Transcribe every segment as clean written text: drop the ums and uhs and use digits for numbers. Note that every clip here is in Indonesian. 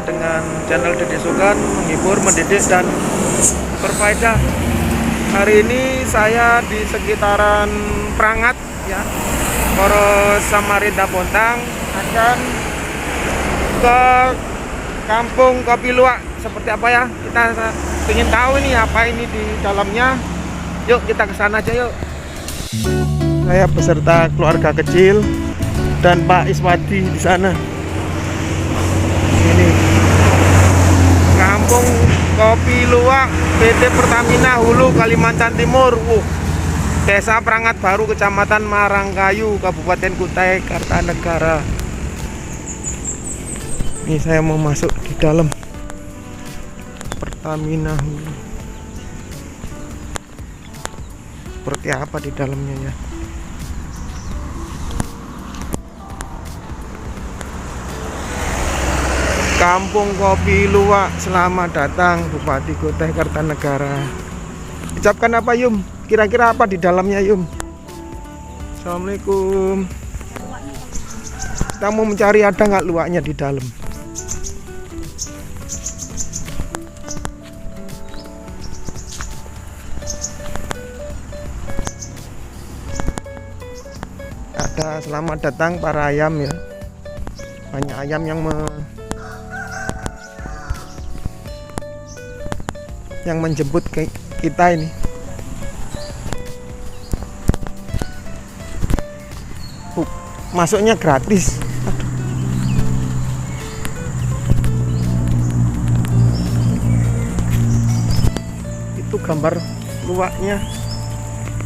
dengan channel Dede Sukan, menghibur, mendidik, dan berfaedah. Hari ini saya di sekitaran Prangat ya, Poros Samarinda Bontang, akan ke Kampung Kopi Luwak. Seperti apa ya? Kita ingin tahu ini apa ini di dalamnya. Yuk kita ke sana aja yuk. Saya beserta keluarga kecil dan Pak Iswadi di sana. Ini Kampung Kopi Luwak PT Pertamina Hulu Kalimantan Timur. Desa Prangat Baru, Kecamatan Marangkayu, Kabupaten Kutai Kartanegara. Ini saya mau masuk di dalam Pertamina Hulu. Seperti apa di dalamnya ya? Kampung Kopi Luwak, selamat datang Bupati Kutai Kartanegara. Ucapkan apa Yum? Kira-kira apa di dalamnya Yum? Assalamualaikum. Kita mau mencari ada nggak luwaknya di dalam. Ada selamat datang para ayam ya. Banyak ayam yang menjemput kita ini. Masuknya gratis. Itu gambar luwaknya.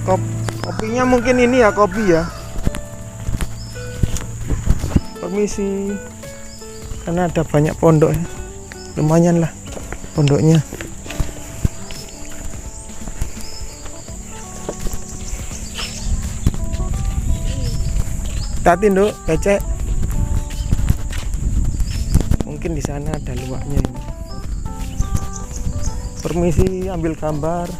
Kopinya mungkin ini ya, kopi ya. Permisi. Karena ada banyak pondok ya. Lumayan lah pondoknya. Hati Nduk, becek. Mungkin di sana ada luwaknya ini. Permisi, ambil gambar.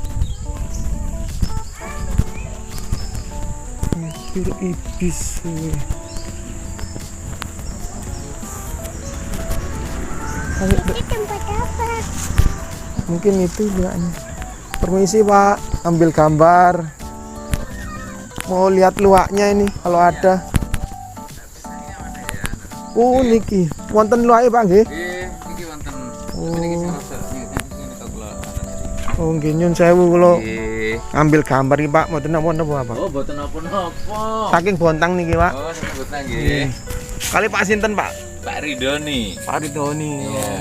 Bir ibis. Ini tempat apa? Mungkin itu luwaknya. Permisi Pak, ambil gambar. Mau lihat luwaknya ini kalau ada. Oh niki, wonten luwake Pak nggih? Nggih, niki wonten. Oh nggih nyun sewu kula. Ambil gambar iki Pak, mboten napa-napa Pak. Oh, mboten napa-napa. Saking Bontang niki Pak. Oh, saking Bontang nggih. Kali Pak sinten Pak? Pak Ridhoni. Pak Ridhoni. Iya.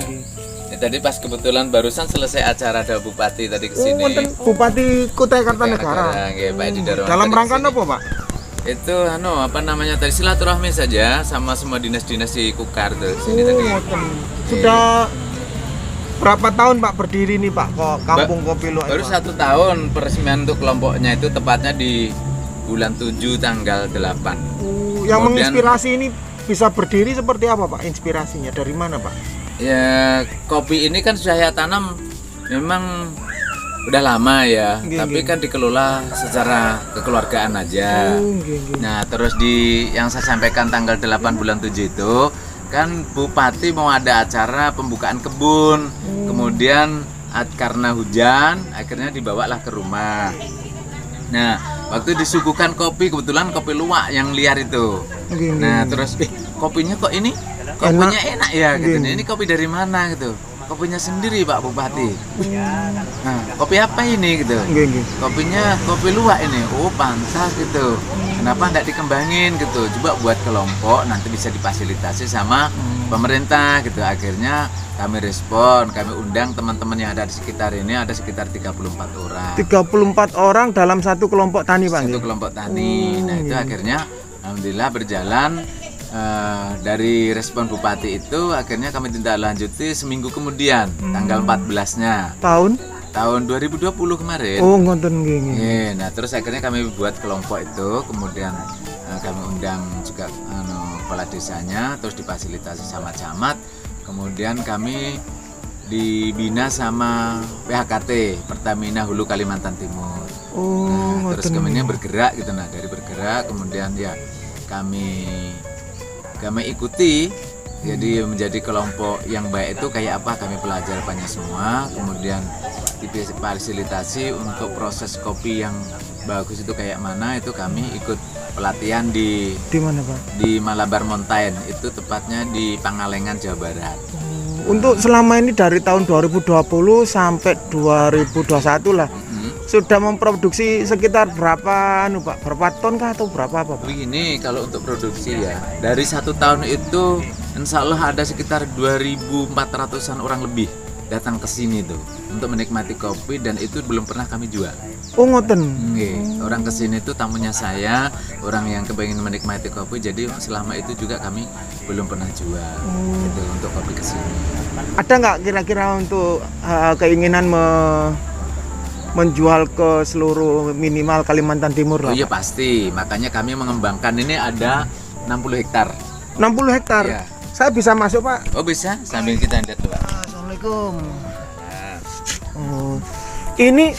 Ya, tadi pas kebetulan barusan selesai acara ada Bupati tadi ke sini. Oh, wonten Bupati Kutai Kartanegara. Nggih, Pak Edi Darmawan. Dalam rangka napa Pak? Itu apa namanya tadi silaturahmi saja sama semua dinas-dinas di Kukar tuh sini tadi. Sudah berapa tahun Pak berdiri nih Pak kok Kampung Kopi Luwak? Baru 1 tahun peresmian untuk kelompoknya itu tepatnya di bulan 7 tanggal 8. Yang menginspirasi ini bisa berdiri seperti apa Pak? Inspirasinya dari mana Pak? Ya kopi ini kan sudah saya tanam memang udah lama ya, tapi kan dikelola secara kekeluargaan aja. Nah terus yang saya sampaikan tanggal 8 bulan 7 itu kan Bupati mau ada acara pembukaan kebun, kemudian karena hujan akhirnya dibawalah ke rumah. Nah waktu disuguhkan kopi, kebetulan kopi luwak yang liar itu. Nah terus kopinya kok ini kopinya enak ya gitu. Ini kopi dari mana gitu? Kopinya sendiri Pak Bupati. Nah, kopi apa ini gitu? Kopinya kopi luwak ini. Oh, pantas gitu. Kenapa enggak dikembangin gitu? Coba buat kelompok nanti bisa difasilitasi sama pemerintah gitu. Akhirnya kami respon, kami undang teman-teman yang ada di sekitar ini, ada sekitar 34 orang. 34 orang dalam satu kelompok tani Pak? Satu kelompok tani. Nah, itu akhirnya alhamdulillah berjalan. Dari respon Bupati itu akhirnya kami tindak lanjuti seminggu kemudian tanggal 14-nya tahun 2020 kemarin. Oh ngoten nggih. Nah terus akhirnya kami buat kelompok itu, kemudian kami undang juga kepala desanya, terus difasilitasi sama camat, kemudian kami dibina sama PHKT Pertamina Hulu Kalimantan Timur. Terus kami bergerak gitu, nah dari bergerak kemudian ya kami ikuti Jadi menjadi kelompok yang baik itu kayak apa kami pelajari banyak semua. Kemudian difasilitasi untuk proses kopi yang bagus itu kayak mana, itu kami ikut pelatihan di mana Pak? di Malabar Mountain, itu tepatnya di Pangalengan, Jawa Barat. Untuk selama ini dari tahun 2020 sampai 2021 lah, sudah memproduksi sekitar berapa Pak? Berapa ton kah atau berapa apa Pak? Begini, kalau untuk produksi ya, dari 1 tahun itu insya Allah ada sekitar 2.400-an orang lebih datang ke sini tuh untuk menikmati kopi, dan itu belum pernah kami jual. Oh ngoten. Orang kesini tuh tamunya saya, orang yang kepengen menikmati kopi, jadi selama itu juga kami belum pernah jual gitu, untuk kopi kesini. Ada nggak kira-kira untuk keinginan menjual ke seluruh minimal Kalimantan Timur Oh lah? iya pasti, makanya kami mengembangkan ini ada 60 hektar. 60 hektar. Iya. Saya bisa masuk Pak? Oh bisa, sambil kita lihat tuh Pak. Assalamualaikum. Nah, Oh, ini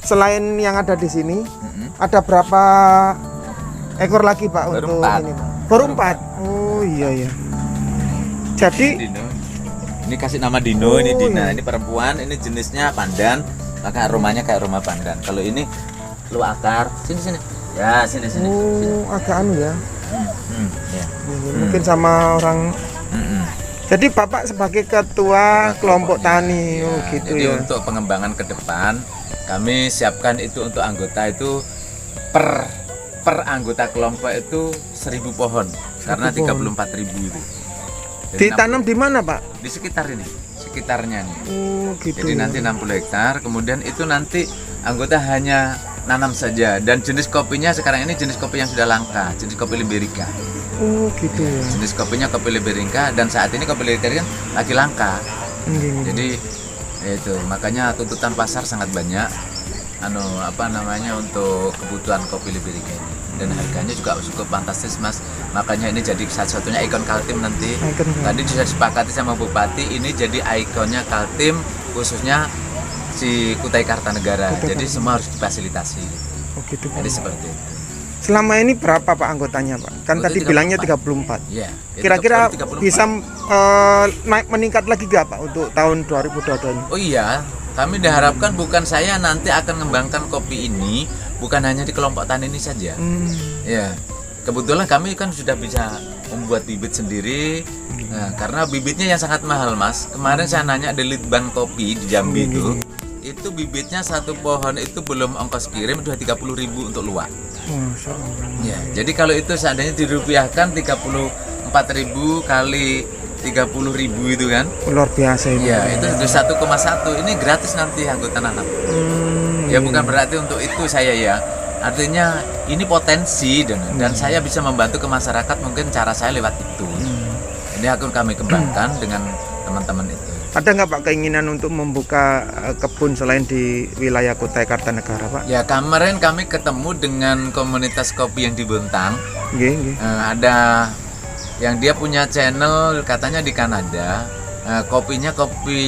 selain yang ada di sini, ada berapa ekor lagi Pak Baru untuk 4. ini? Pak? Baru 4. Oh iya ya. Jadi Dino. Ini kasih nama Dino, ini Dina. iya. Ini perempuan, ini jenisnya pandan, maka aromanya kayak aroma pandan. Kalau ini lu akar, sini. Ya, sini. agak anu ya. Ya. Mungkin sama orang. Jadi Bapak sebagai ketua kelompok tani, oh gitu Jadi ya. untuk pengembangan ke depan, kami siapkan itu untuk anggota itu per anggota kelompok itu 1.000 pohon, karena 34.000 itu. Jadi Ditanam di mana Pak? di sekitarnya nih. Oh gitu. Jadi nanti 60 hektar, kemudian itu nanti anggota hanya nanam saja, dan jenis kopinya sekarang ini jenis kopi yang sudah langka, jenis kopi Liberica. Oh gitu ya. Jenis kopinya kopi Liberica, dan saat ini kopi Liberica kan lagi langka. Jadi itu makanya tuntutan pasar sangat banyak untuk kebutuhan kopi Liberica ini, dan harganya juga cukup fantastis Mas. Makanya ini jadi satu-satunya ikon Kaltim nanti. Tadi sudah disepakati sama Bupati, ini jadi ikonnya Kaltim, khususnya si Kutai Kartanegara. Jadi semua harus difasilitasi. Oh gitu. Jadi seperti itu. Selama ini berapa Pak anggotanya Pak? Kan Anggota tadi bilangnya 34. Iya. Kira-kira 34. bisa meningkat lagi gak Pak untuk tahun 2022 ini? Oh iya, kami diharapkan bukan saya nanti akan mengembangkan kopi ini bukan hanya di kelompok tani ini saja. Ya, kebetulan kami kan sudah bisa membuat bibit sendiri. Nah, karena bibitnya yang sangat mahal Mas. Kemarin saya nanya di Litbang Kopi di Jambi itu bibitnya satu pohon itu belum ongkos kirim udah 30.000 untuk luak. Masya Allah. Ya, jadi kalau itu seandainya dirupiahkan 34.000 kali 30.000 itu kan? Luar biasa ini. Ya, itu sudah 1,1. Ini gratis nanti anggota nanam. Ya bukan berarti untuk itu saya ya. Artinya ini potensi dan saya bisa membantu ke masyarakat, mungkin cara saya lewat itu. Ini akan kami kembangkan dengan teman-teman itu. Ada nggak Pak keinginan untuk membuka kebun selain di wilayah Kutai Kartanegara Pak? Ya kemarin kami ketemu dengan komunitas kopi yang di Bontang. Nggih. Ada yang dia punya channel katanya di Kanada. Kopinya kopi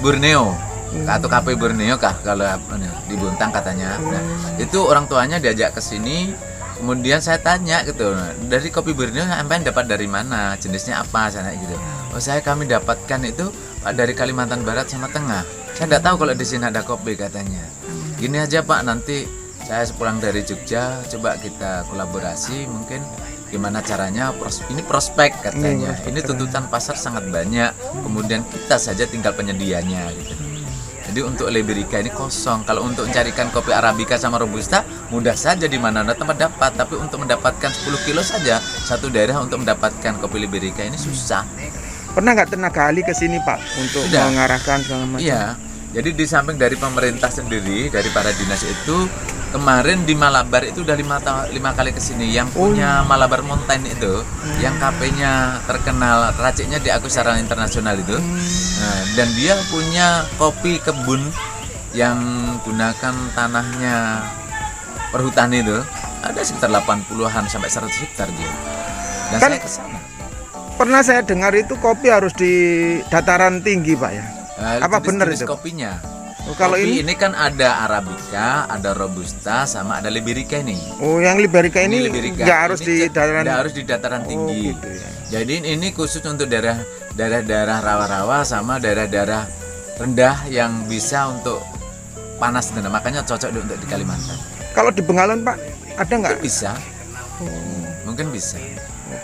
Borneo atau KP Borneo kah kalau di Bontang katanya. Nah, itu orang tuanya diajak ke sini. Kemudian saya tanya gitu, dari kopi Borneo sampai dapat dari mana, jenisnya apa sana gitu. Oh kami dapatkan itu Pak dari Kalimantan Barat sama Tengah. Saya tidak tahu kalau di sini ada kopi katanya. Gini aja Pak, nanti saya pulang dari Jogja, coba kita kolaborasi, mungkin gimana caranya, ini prospek katanya. Ini tuntutan pasar sangat banyak, kemudian kita saja tinggal penyedianya gitu. Jadi untuk Liberica ini kosong. Kalau untuk mencarikan kopi Arabica sama Robusta mudah saja, di mana-mana tempat dapat. Tapi untuk mendapatkan 10 kilo saja satu daerah untuk mendapatkan kopi Liberica ini susah. Pernah nggak tenaga ahli ke sini Pak untuk Sudah. mengarahkan segala macam? Iya. Jadi di samping dari pemerintah sendiri, dari para dinas itu, kemarin di Malabar itu udah 5 kali kesini. Yang punya Malabar Mountain itu, yang KP-nya terkenal, raciknya diakui secara internasional itu. Nah, dan dia punya kopi kebun yang gunakan tanahnya perhutani itu, ada sekitar 80-an sampai 100 hektar dia. Dan Kan saya kesana. pernah saya dengar itu kopi harus di dataran tinggi Pak ya? Apa benar Jenis itu? kopinya? Kalau Kopi ini, ini kan ada Arabica, ada Robusta, sama ada Liberica ini. oh yang Liberica ini Liberica. nggak harus Ini di dataran. nggak harus di dataran tinggi. gitu ya. Jadi ini khusus untuk daerah-daerah rawa-rawa sama daerah-daerah rendah yang bisa untuk panas, dan makanya cocok untuk di Kalimantan. Kalau di Bengawan Pak, ada nggak? Bisa, Oh, mungkin bisa.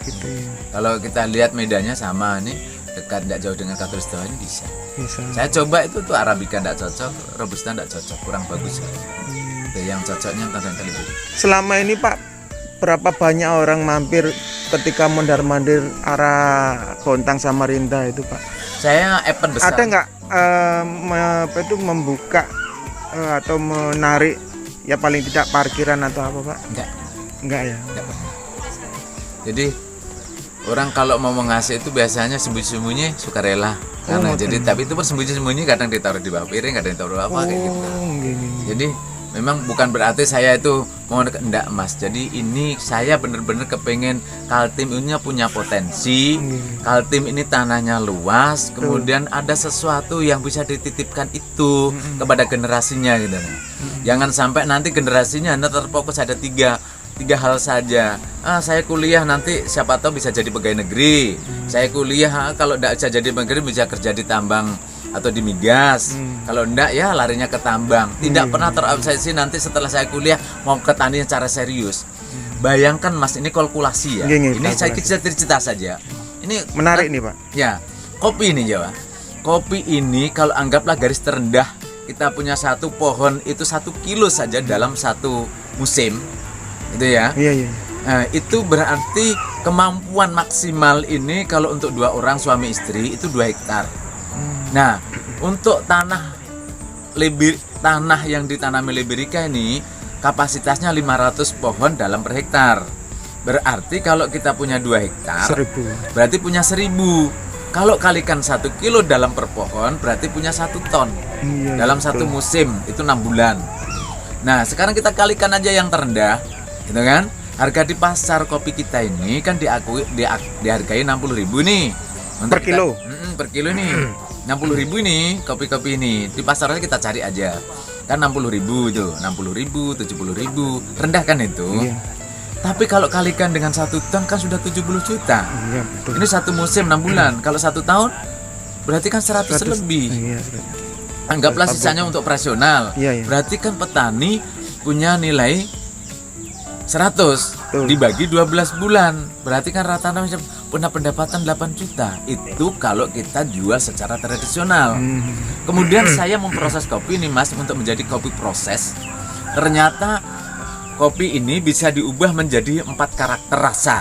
gitu ya. Kalau kita lihat medannya sama nih, dekat tidak jauh dengan Katulistiwa ini bisa. Bisa. Saya coba itu tuh Arabica tidak cocok, Robusta tidak cocok, kurang bagus. Itu yang cocoknya tentang Liberica. Selama ini Pak, berapa banyak orang mampir ketika mondar-mandir arah Bontang Samarinda itu Pak? Saya event besar. Ada nggak apa itu membuka atau menarik ya paling tidak parkiran atau apa Pak? Enggak ya. Enggak pernah. Jadi orang kalau mau mengasih itu biasanya sembunyi-sembunyi sukarela. Karena jadi tapi itu pun sembunyi-sembunyi, kadang ditaruh di bawah piring, kadang ditaruh apa kayak gitu. Gini. Jadi memang bukan berarti saya itu mau enggak Mas. Jadi ini saya benar-benar kepengen Kaltim ini punya potensi. Kaltim ini tanahnya luas, kemudian ada sesuatu yang bisa dititipkan itu kepada generasinya gitu. Jangan sampai nanti generasinya hanya terfokus ada tiga hal saja. Saya kuliah nanti siapa tahu bisa jadi pegawai negeri. Saya kuliah kalau enggak bisa jadi pegawai negeri bisa kerja di tambang atau di migas. Kalau enggak ya larinya ke tambang. Tidak pernah terobsesi nanti setelah saya kuliah mau ke tani secara serius. Bayangkan Mas, ini kalkulasi ya. Ini saya cerita saja. Ini Menarik nih Pak. ya, kopi ini Jawa. Kopi ini kalau anggaplah garis terendah, kita punya satu pohon itu 1 kilo saja dalam satu musim. Itu ya. Iya. Nah, itu berarti kemampuan maksimal ini kalau untuk 2 orang suami istri itu 2 hektar. Nah, untuk tanah yang ditanami Liberica ini kapasitasnya 500 pohon dalam per hektar. Berarti kalau kita punya 2 hektar 1000. berarti punya 1000. Kalau kalikan 1 kilo dalam per pohon berarti punya 1 ton. Iya, Dalam satu musim itu 6 bulan. Nah, sekarang kita kalikan aja yang terendah, gitu kan? Harga di pasar kopi kita ini kan dihargai 60.000 nih. Untuk Per kilo? Per kilo nih. 60.000 ini kopi-kopi ini. Di pasarnya kita cari aja. Kan 60.000 itu, 60.000, 70.000. Rendah kan itu? Iya. Tapi kalau kalikan dengan 1 ton kan sudah 70 juta. Iya, betul. Ini 1 musim 6 bulan. Kalau 1 tahun berarti kan 100 lebih. Iya. Anggaplah sisanya untuk operasional. Iya. Berarti kan petani punya nilai 100 Betul. dibagi 12 bulan. Berarti kan rata-rata punya pendapatan 8 juta. Itu kalau kita jual secara tradisional. Kemudian saya memproses kopi ini Mas untuk menjadi kopi proses. Ternyata kopi ini bisa diubah menjadi 4 karakter rasa.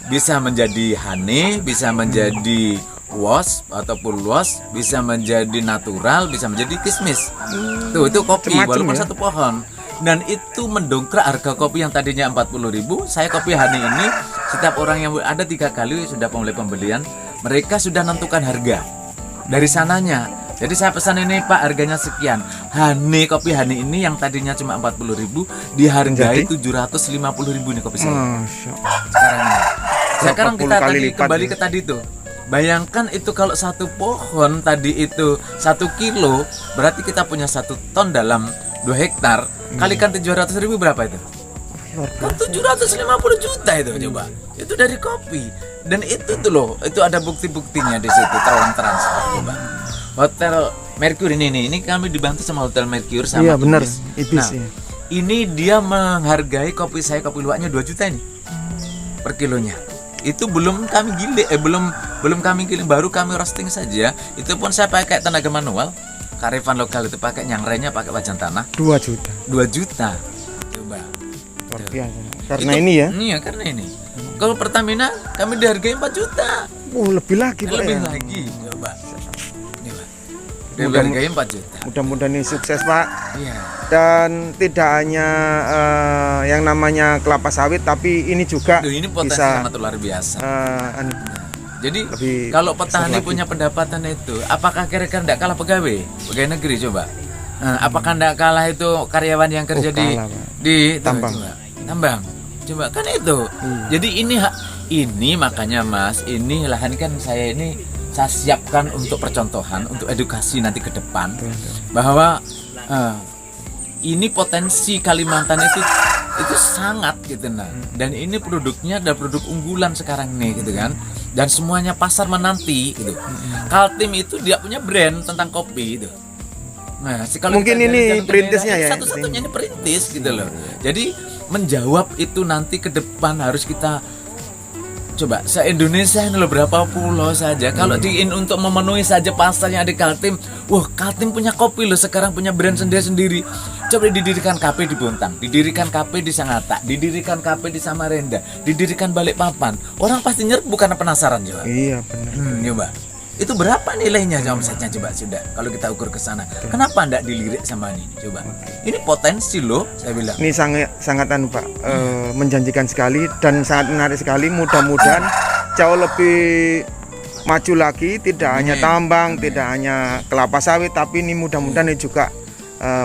Bisa menjadi honey, bisa menjadi wash ataupun wash, bisa menjadi natural, bisa menjadi kismis. Tuh itu kopi Macem-macem walaupun ya? satu pohon. Dan itu mendongkrak harga kopi yang tadinya 40.000. Saya kopi honey ini setiap orang yang ada 3 kali sudah mulai pembelian, mereka sudah menentukan harga dari sananya. Jadi saya pesan ini Pak, harganya sekian. Kopi honey ini yang tadinya cuma 40.000 dihargai 750.000 nih kopi saya. Masya Allah. Sekarang ini. Sekarang 80 kita kali tadi lipat kembali ya. ke tadi tuh. Bayangkan itu kalau 1 pohon tadi itu 1 kilo, berarti kita punya 1 ton dalam 2 hektar. Kalikan 700.000 berapa itu? Kan 750 juta itu coba. Itu dari kopi. Dan itu tuh loh, itu ada bukti-buktinya di situ terang-terang coba. Hotel Mercure ini kami dibantu sama Hotel Mercure sama Iya, benar. Ibis. Ibis, Nah, iya. ini dia menghargai kopi saya, kopi luwaknya 2 juta ini per kilonya. Itu belum kami belum kami giling, baru kami roasting saja. Itu pun saya pakai tenaga manual. Karifan lokal itu pakai nyangrenya, pakai wajan tanah 2 juta. 2 juta. Coba. Luar biasa. Karena Itu- ini ya. Iya, karena ini. Kalau Pertamina kami dihargai 4 juta. Lebih lagi Pak Lebih ya. lagi. Coba. Coba. Dia Mudah- dihargai 4 juta. Mudah-mudahan ini sukses Pak. Iya. Dan tidak hanya yang namanya kelapa sawit, tapi ini juga Duh, ini potensi bisa sangat luar biasa. Jadi lebih kalau besar petani lagi. punya pendapatan itu, apakah kira-kira tidak kalah pegawai negeri coba? Apakah tidak kalah itu karyawan yang kerja kalah, Pak. di Tambang. coba, tambang? Coba kan itu. Jadi ini makanya Mas, ini lahan kan saya ini saya siapkan untuk percontohan, untuk edukasi nanti ke depan bahwa ini potensi Kalimantan itu sangat gitu nah. Dan ini produknya adalah produk unggulan sekarang nih gitu kan. Dan semuanya pasar menanti gitu. Kaltim itu dia punya brand tentang kopi itu. Nah, kalau mungkin ini perintisnya ya. Satu-satunya ini perintis gitu loh. Jadi menjawab itu nanti ke depan harus kita coba se-Indonesia ini loh berapa pulau saja kalau untuk memenuhi saja pasarnya ada Kaltim. Wah, Kaltim punya kopi loh sekarang, punya brand sendiri-sendiri. Coba didirikan KP di Bontang, didirikan KP di Sangatta, didirikan KP di Samarinda, didirikan Balikpapan. Orang pasti nyerbu karena penasaran coba. Iya benar. Coba. Itu berapa nilainya omsetnya coba sudah kalau kita ukur ke sana. Kenapa enggak dilirik sama ini? Coba. Ini potensi loh, saya bilang. Ini sangat Pak, menjanjikan sekali dan sangat menarik sekali. Mudah-mudahan jauh lebih maju lagi, tidak hanya tambang, tidak hanya kelapa sawit, tapi ini mudah-mudahan ini juga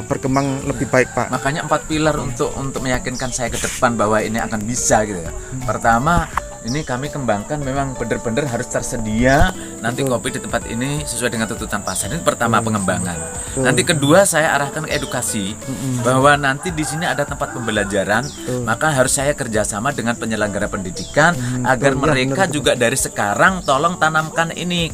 berkembang lebih baik, Pak. Makanya 4 pilar untuk meyakinkan saya ke depan bahwa ini akan bisa gitu ya. Pertama, ini kami kembangkan memang benar-benar harus tersedia nanti kopi di tempat ini sesuai dengan tuntutan pasar. Ini pertama pengembangan. Nanti kedua saya arahkan ke edukasi bahwa nanti di sini ada tempat pembelajaran, maka harus saya kerjasama dengan penyelenggara pendidikan agar mereka juga dari sekarang tolong tanamkan ini,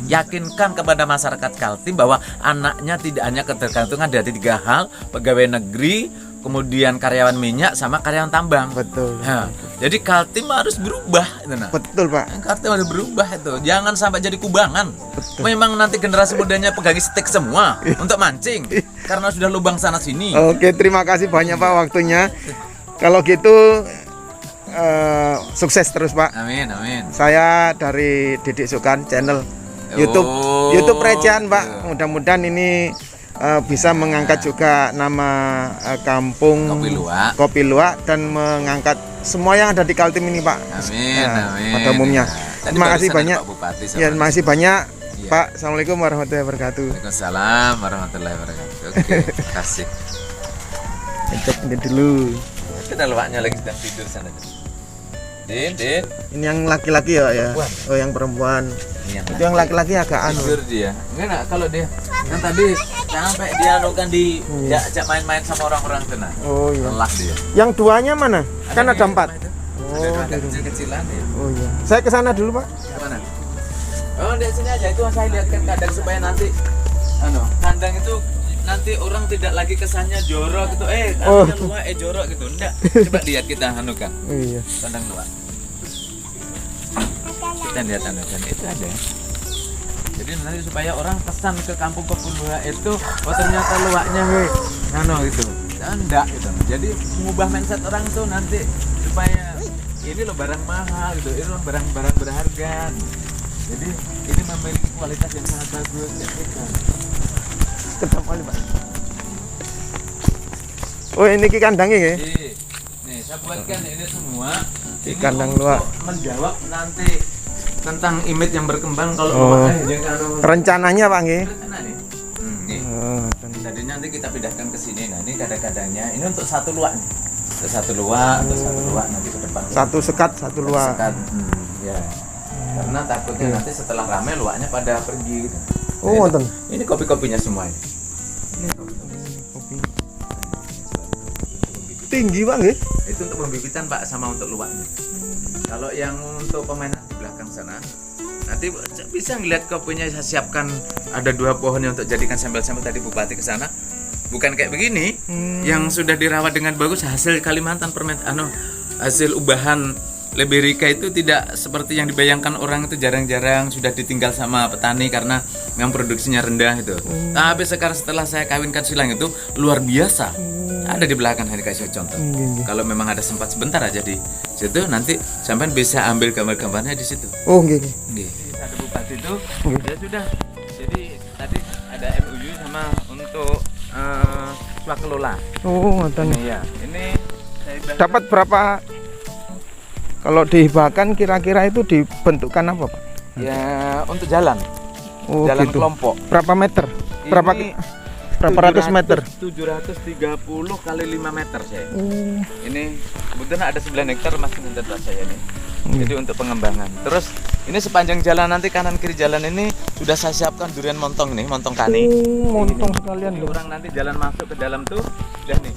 yakinkan kepada masyarakat Kaltim bahwa anaknya tidak hanya ketergantungan dari 3 hal, pegawai negeri, kemudian karyawan minyak sama karyawan tambang. Betul. Nah, jadi Kaltim harus berubah itu nah. Betul, Pak. Kaltim harus berubah itu. Jangan sampai jadi kubangan. Memang nanti generasi mudanya pegang stick semua untuk mancing karena sudah lubang sana sini. Oke, terima kasih banyak Pak waktunya. Kalau gitu sukses terus, Pak. Amin, amin. Saya dari Didik Sukan channel YouTube Recehan, Pak. Mudah-mudahan ini bisa mengangkat juga nama kampung Kopi Luwak dan mengangkat semua yang ada di Kaltim ini, Pak. Amin, amin. Pada umumnya. Terima kasih banyak. Ya, terima kasih banyak, Iya. Pak. Assalamualaikum warahmatullahi wabarakatuh. Waalaikumsalam warahmatullahi wabarakatuh. Oke, kasih. Untuk ini dulu. Kita luwaknya lagi sedang tidur sana. Din. Ini yang laki-laki ya? Perempuan. Oh, yang perempuan. Yang Itu yang laki-laki agak anu. tidur dia. Enggak, kalau dia yang tadi sampai dia kan diajak main-main sama orang-orang sana. Oh iya. Lelah dia. Yang duanya mana? Kan ada 4. Oh, ada kecil-kecilan ya. Oh iya. Saya ke sana dulu, Pak. Kemana? Oh, di sini aja. Itu saya lihatkan kandang supaya nanti kandang itu nanti orang tidak lagi kesannya jorok gitu. Kandangnya luak jorok gitu. Enggak. Coba lihat kita kan. Oh iya. Kandang luak. Kita lihat kan itu ada. Jadi nanti supaya orang kesan ke kampung Luwak itu ternyata luaknya gitu. Enggak gitu. Jadi mengubah mindset orang itu nanti supaya ini loh barang mahal gitu. Ini loh barang berharga. Jadi ini memiliki kualitas yang sangat bagus ya gitu. Ketemu kali, Pak. Oh, ini kandangnya ya? Nih, saya buatkan ini semua. Di Ini kandang untuk luak. menjawab nanti tentang image yang berkembang kalau Rencananya, Pak nggih. nih. Nih. Oh, Jadi nanti kita pindahkan ke sini. Nah, ini kadang-kadangnya ini untuk satu luak nih. Untuk satu luak nanti ke depan. satu sekat, satu luak. Sekat. Ya. Karena takutnya nanti setelah ramai luaknya pada pergi gitu. Oh, wonten. Ini kopi-kopinya semua ini. Kopi. Tinggi, Pak nggih. Itu untuk pembibitan, Pak, sama untuk luaknya. Kalau yang untuk pemainan di belakang sana, nanti bisa ngeliat kopinya saya siapkan ada 2 pohon yang untuk jadikan sampel-sampel tadi Bupati ke sana. Bukan kayak begini, yang sudah dirawat dengan bagus hasil Kalimantan hasil ubahan Liberika itu tidak seperti yang dibayangkan orang itu jarang-jarang sudah ditinggal sama petani karena memang produksinya rendah itu. Tapi sekarang setelah saya kawinkan silang itu luar biasa. Ada di belakang, ini kasih contoh. Kalau memang ada sempat sebentar aja di situ, nanti sampean bisa ambil gambar-gambarnya di situ. Oh, nggih. Ada bupati itu, ya sudah. Jadi tadi ada MOU sama untuk swakelola. Oh, ngoten. Ini ya, ini saya Dapat berapa? Kalau dihibahkan kira-kira itu dibentukkan apa, Pak? ya untuk jalan. Oh, Jalan gitu. kelompok. Berapa meter? Berapa Ini ratus meter? 730 kali 5 meter saya. Oh, Ini kebetulan ada 9 hektar masih ngedet saya ini. Jadi untuk pengembangan. Terus ini sepanjang jalan nanti kanan kiri jalan ini sudah saya siapkan durian montong nih, montong kani. Montong sekalian Jadi loh. orang nanti jalan masuk ke dalam tuh udah nih.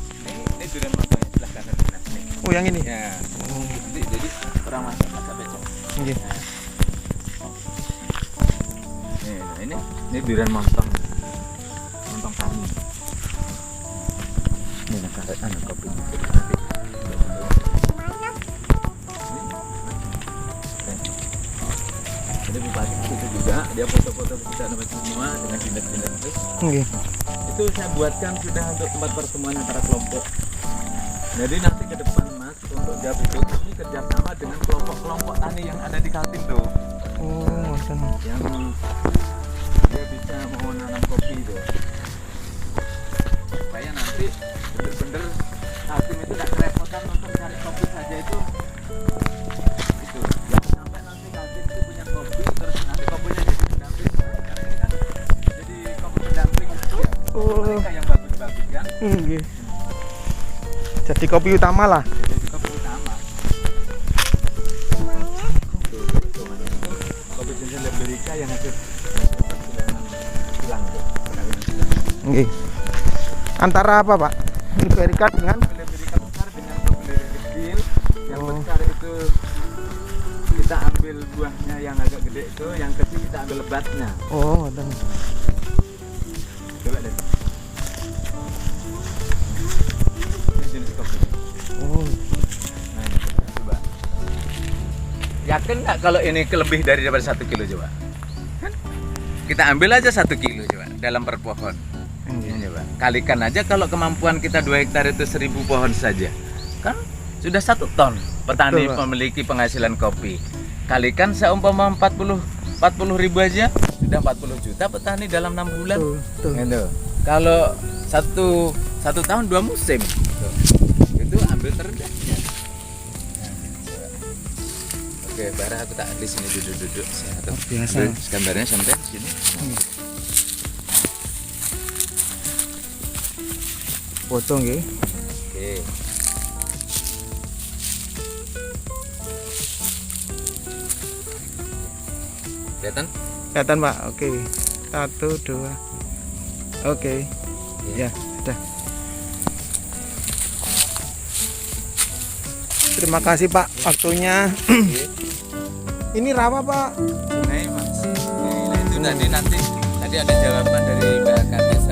Ini durian montong sebelah kanan. Nah, nih. Oh yang ini. Ya. Nanti jadi orang masuk agak becek. Nggih. Nih, nah ini durian montong. Montong kani. Ini nak tarik kopi. Jadi bupati itu juga dia foto-foto kita dapat semua dengan dinda-dinda itu. Nggih. Itu saya buatkan sudah untuk tempat pertemuan antara kelompok. Jadi nanti ke depan Mas untuk Jab itu kami kerjasama dengan kelompok-kelompok tani yang ada di Kaltim tuh, Oh, ngoten. yang dia bisa mau nanam kopi itu. Supaya nanti bener-bener Kaltim itu tidak kerepotan untuk cari kopi saja itu. Jangan sampai nanti Kaltim itu punya kopi terus nanti kopinya jadi pendamping. Karena ini kan jadi kopi pendamping aja. Oh. Mereka yang bagus-bagus kan. Nggih. Jadi kopi utama lah. Jadi kopi utama. Kopi jenis Liberica yang hasil silang tuh. Nggih. Antara apa, Pak? Liberica dengan Liberica besar dengan kopi kecil. Yang Oh. besar itu kita ambil buahnya yang agak gede itu, yang kecil kita ambil lebatnya. Oh, ngoten. Coba deh. Ini jenis kopi. Oh. Nah, ini coba. Yakin nggak kalau ini lebih daripada 1 kilo coba? Kan? Kita ambil aja 1 kilo coba dalam per pohon. Ini coba. Kalikan aja kalau kemampuan kita 2 hektar itu 1000 pohon saja. Kan sudah 1 ton petani Betul, Pak. memiliki penghasilan kopi. Kalikan seumpama 40 ribu aja sudah 40 juta petani dalam 6 bulan. Betul. Gitu. Kalau satu tahun 2 musim. Tuh. Itu ambil terendahnya. Nah, coba. Oke, barang aku tak di sini duduk-duduk. Saya Oh, biasa. ambil gambarnya sampai sini. Potong nggih. Oke. Kelihatan? Kelihatan, Pak. Oke. 1 2. Oke. Ya, sudah. Terima kasih, Pak, waktunya. Ini rawa, Pak. Sungai Mas. Nah, itu tadi ada jawaban dari Mbak Kades